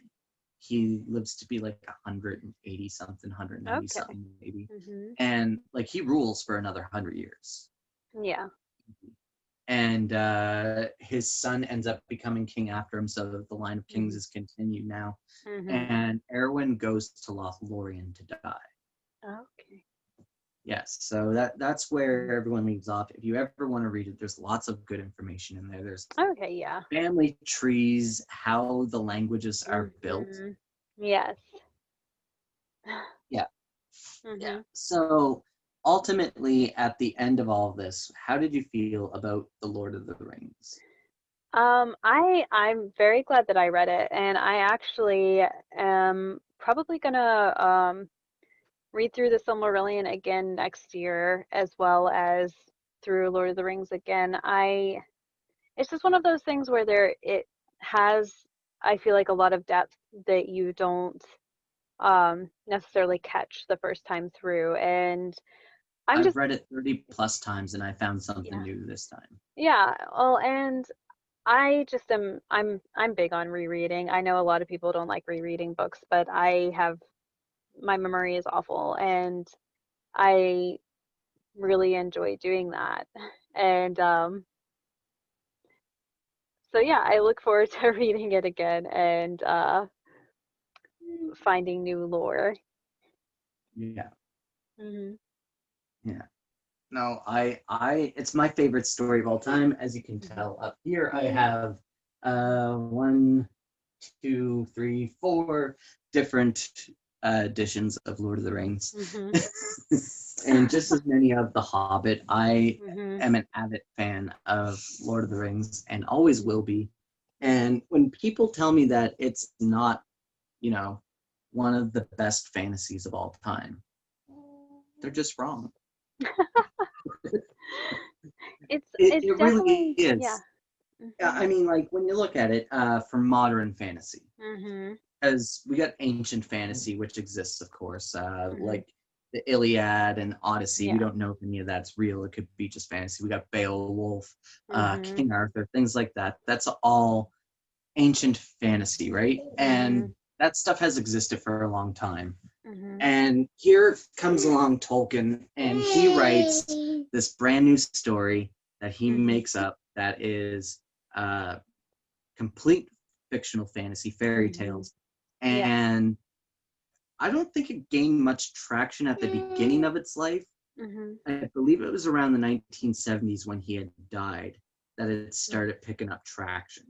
he lives to be like 180 something, 190 Okay. something maybe, Hmm. and like he rules for another 100 years. Yeah. And his son ends up becoming king after him, so that the line of kings Hmm. is continued now. Hmm. And Erwin goes to Lothlorien to die. Okay. Yes, so that's where everyone leaves off. If you ever want to read it, there's lots of good information in there. There's Okay. Yeah. family trees, how the languages are built. Hmm. Yes. Yeah, yeah. Hmm. So ultimately, at the end of all of this, how did you feel about The Lord of the Rings? I'm very glad that I read it, and I actually am probably gonna read through the Silmarillion again next year, as well as through Lord of the Rings again. It's just one of those things where it has, I feel like, a lot of depth that you don't necessarily catch the first time through, and I'm I've just read it 30 plus times and I found something yeah, new this time. yeah. Well, and I just am I'm big on rereading. I know a lot of people don't like rereading books, but I have my memory is awful and I really enjoy doing that. And so yeah, I look forward to reading it again and finding new lore. Yeah, Hmm. yeah. No, it's my favorite story of all time. As you can Hmm. tell up here, I have one, two, three, four different editions of Lord of the Rings, Hmm. and just as many of The Hobbit. I Hmm. am an avid fan of Lord of the Rings and always will be. Hmm. And when people tell me that it's not, you know, one of the best fantasies of all time, they're just wrong. It's It really definitely yeah. is. Hmm. I mean, like when you look at it for modern fantasy, Hmm. because we got ancient fantasy, which exists, of course, Hmm. like the Iliad and Odyssey. We Yeah. don't know if any of that's real. It could be just fantasy. We got Beowulf, Hmm. King Arthur, things like that. That's all ancient fantasy, right? Hmm. And that stuff has existed for a long time. Hmm. And here comes along Tolkien, and he writes this brand new story that he Hmm. makes up that is uh, complete fictional fantasy, fairy Hmm. tales. Yeah. And I don't think it gained much traction at the beginning of its life. Hmm. I believe it was around the 1970s when he had died that it started picking up traction.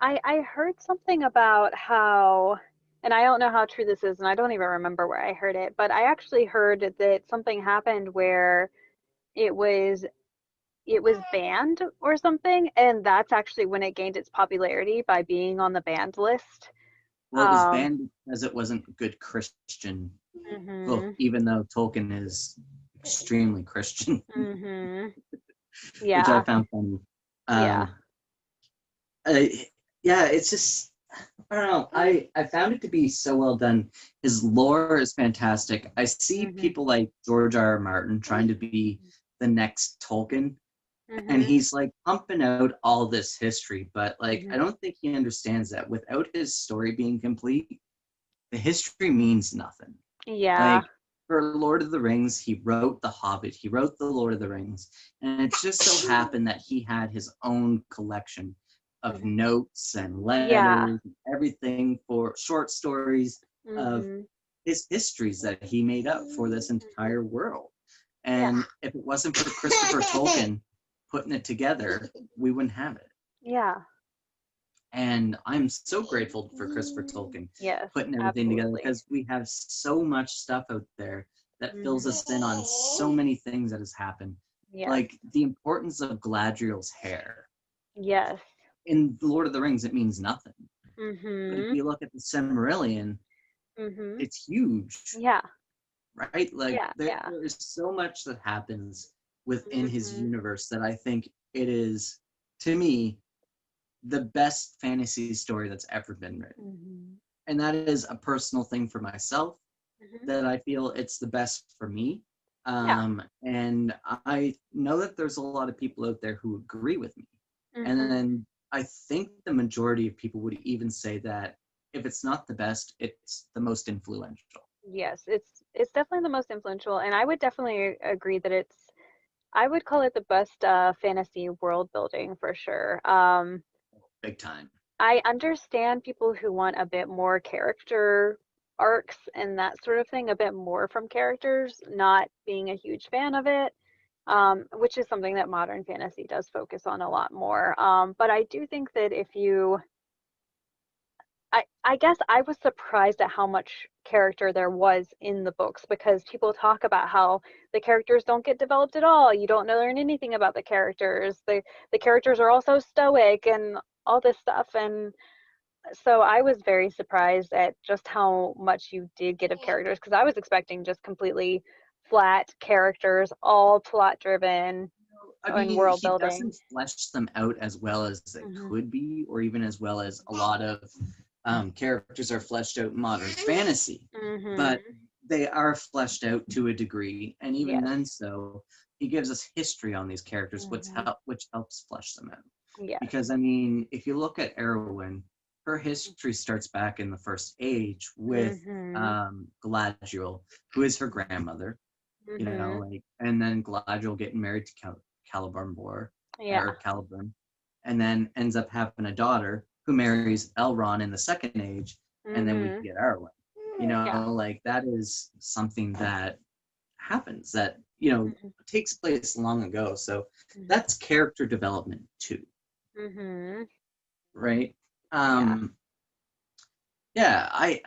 I heard something about how, and I don't know how true this is, and I don't even remember where I heard it, but I actually heard that something happened where it was it was banned or something, and that's actually when it gained its popularity by being on the banned list. Well, it was Um, banned because it wasn't good Christian book, mhm, even though Tolkien is extremely Christian, mhm, which I yeah, found funny. yeah, Um, uh, yeah, it's just I don't know. I found it to be so well done. His lore is fantastic. I see Mm-hmm. people like George R. R. Martin trying to be the next Tolkien, and Mm-hmm. he's like pumping out all this history, but like Mm-hmm. I don't think he understands that without his story being complete, the history means nothing. Yeah. Like for Lord of the Rings, he wrote The Hobbit, he wrote The Lord of the Rings, and it just so happened that he had his own collection of Mm-hmm. notes and Yeah. letters, everything for short stories of Mm-hmm. his histories that he made up for this Mm-hmm. entire world. Yeah. And if it wasn't for Christopher Tolkien putting it together, we wouldn't have it. Yeah. And I'm so grateful for Christopher Tolkien Yes, putting everything together absolutely. because we have so much stuff out there that fills Mm-hmm. us in on so many things that has happened. Yes. Like the importance of Galadriel's hair. Yes. In The Lord of the Rings, it means nothing. But if Mm-hmm. you look at the Silmarillion, Mm-hmm. it's huge, Yeah. right? Like Yeah. Yeah. there is so much that happens within his Mm-hmm. universe that I think it is, to me, the best fantasy story that's ever been written. Mm-hmm. And that is a personal thing for myself Mm-hmm. that I feel it's the best for me. Yeah. And I know that there's a lot of people out there who agree with me. And Mm-hmm. then I think the majority of people would even say that if it's not the best, it's the most influential. Yes, it's definitely the most influential, and I would definitely agree that I would call it the best fantasy world building for sure. Big time. I understand people who want a bit more character arcs and that sort of thing, a bit more from characters, not being a huge fan of it, which is something that modern fantasy does focus on a lot more. But I do think that if you I guess I was surprised at how much character there was in the books because people talk about how the characters don't get developed at all. You don't learn anything about the characters. The characters are also stoic and all this stuff. And so I was very surprised at just how much you did get of characters because I was expecting just completely flat characters, all plot driven I and mean, world he building. doesn't flesh them out as well as it Hmm. could be, or even as well as a lot of characters are fleshed out in modern fantasy. But Hmm. they are fleshed out to a degree, and even Yes. then, so he gives us history on these characters, Hmm. which helps flesh them out. Yes. Because I mean, if you look at Erwin, her history starts back in the First Age with Hmm. Galadriel, who is her grandmother, Hmm. like, and then Galadriel getting married to Celebrimbor, Yeah. or Celeborn, and then ends up having a daughter who marries Elrond in the Second Age, and then we Hmm. get Arwen. Yeah. Like that is something that happens that Hmm. takes place long ago. So Hmm. that's character development too, Hmm. right? Yeah. Um, yeah, I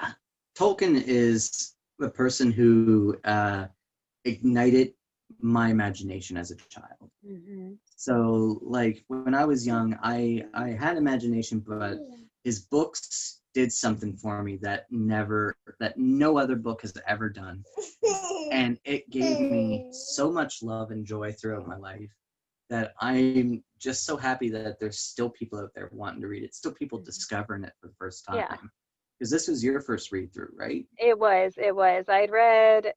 Tolkien is the person who ignited my imagination as a child. Hmm. So like when I was young, I had imagination, but his books did something for me that no other book has ever done. And it gave me so much love and joy throughout my life that I'm just so happy that there's still people out there wanting to read it, still people Hmm. discovering it for the first Yeah. time. Because this was your first read through, right? It was. It was. I'd read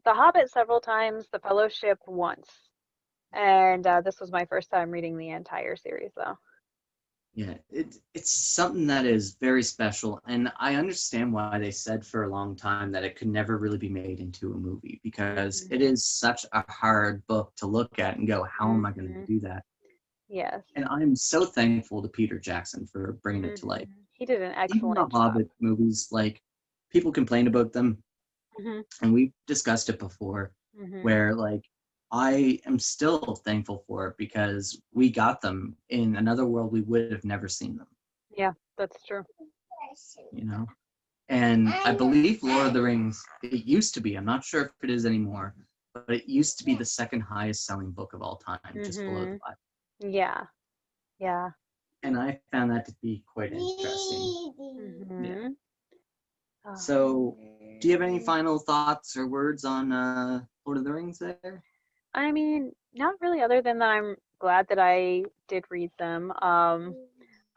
The Hobbit several times, The Fellowship once, and this was my first time reading the entire series, though. Yeah, it's something that is very special, and I understand why they said for a long time that it could never really be made into a movie because Hmm. it is such a hard book to look at and go, how am I going to Hmm. do that? Yes. And I'm so thankful to Peter Jackson for bringing it to life. Hmm. He did an Even the excellent job. Hobbit movies, like people complain about them, Hmm. and we've discussed it before, Hmm. where like I am still thankful for it because we got them in another world we would have never seen them, Yeah, that's true. you know? And I believe Lord of the Rings, it used to be, I'm not sure if it is anymore, but it used to be the second highest selling book of all time, just below the Hmm. Bible. Yeah. Yeah. And I found that to be quite interesting. Yeah. Hmm. Oh. So, do you have any final thoughts or words on Lord of the Rings there? I mean, not really, other than that I'm glad that I did read them.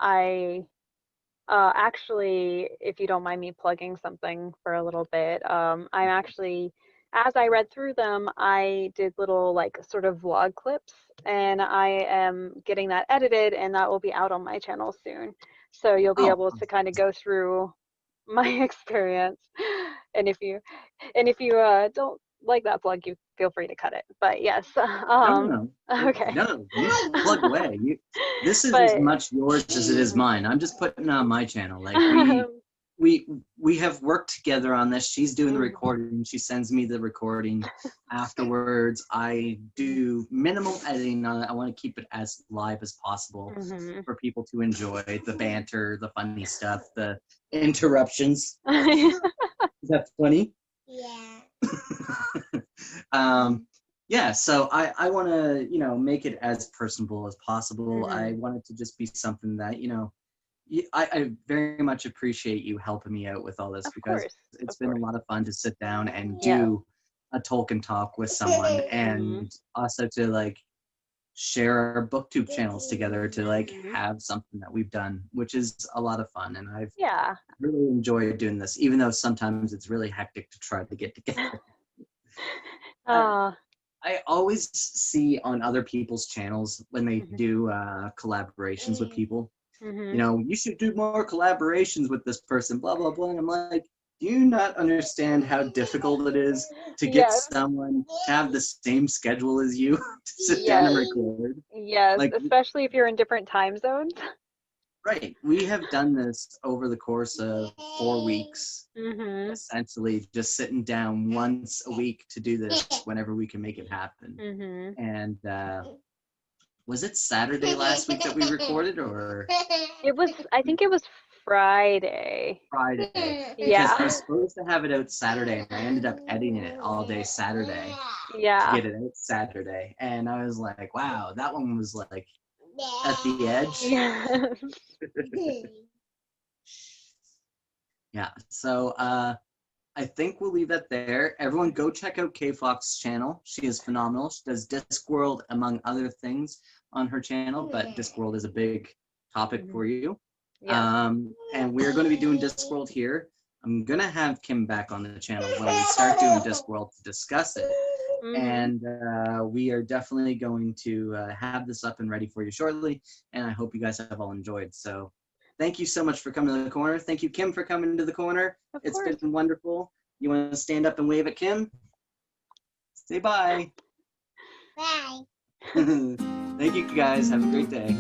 I Actually, if you don't mind me plugging something for a little bit, I'm actually, as I read through them, I did little like sort of vlog clips, and I am getting that edited, and that will be out on my channel soon. So you'll be Oh, able to kind of go through my experience. And if you don't like that plug, you feel free to cut it. But yes, no, no, okay. no. You plug away. This is as But much yours as it is mine. I'm just putting it on my channel. Like we have worked together on this. She's doing the mhm, recording. She sends me the recording. Afterwards, I do minimal editing on it. I want to keep it as live as possible mhm. for people to enjoy the banter, the funny stuff, the interruptions. Is that funny? Yeah. Yeah, so I want to, make it as personable as possible. I Mhm. want it to just be something that, I very much appreciate you helping me out with all this Of because course, it's of been a course. lot of fun to sit down and Yes. do a Tolkien talk with someone Mhm. and also to like share our booktube channels together to like Mhm. have something that we've done, which is a lot of fun. And I've Yeah. really enjoyed doing this, even though sometimes it's really hectic to try to get together. Uh, I always see on other people's channels when they mhm. do collaborations with people, Mhm. you should do more collaborations with this person, blah, blah, blah. And I'm like, do you not understand how difficult it is to get Yes. someone to have the same schedule as you to sit down and Yes. record? Yes. Like, Especially if you're in different time zones. right, we have done this over the course of 4 weeks, Mhm. essentially just sitting down once a week to do this whenever we can make it happen. Mhm. And was it Saturday last week that we recorded or I think it was Friday. Friday? Because I Yeah. was supposed to have it out Saturday and I ended up editing it all day Saturday to Yeah. get it out Saturday. And I was like, wow, that one was like at the edge. Yes. Yeah. So I think we'll leave that there. Everyone go check out Kfox's channel. She is phenomenal. She does Discworld among other things on her channel, but Discworld is a big topic for Mhm. you. Yes. And we're going to be doing Discworld here. I'm going to have Kim back on the channel when we start doing Discworld to discuss it. Mhm. And we are definitely going to have this up and ready for you shortly. And I hope you guys have all enjoyed. So thank you so much for coming to the corner. Thank you, Kim, for coming to the corner. Of It's course. been wonderful. You want to stand up and wave at Kim? Say bye. Bye. Thank you, guys. Have a great day.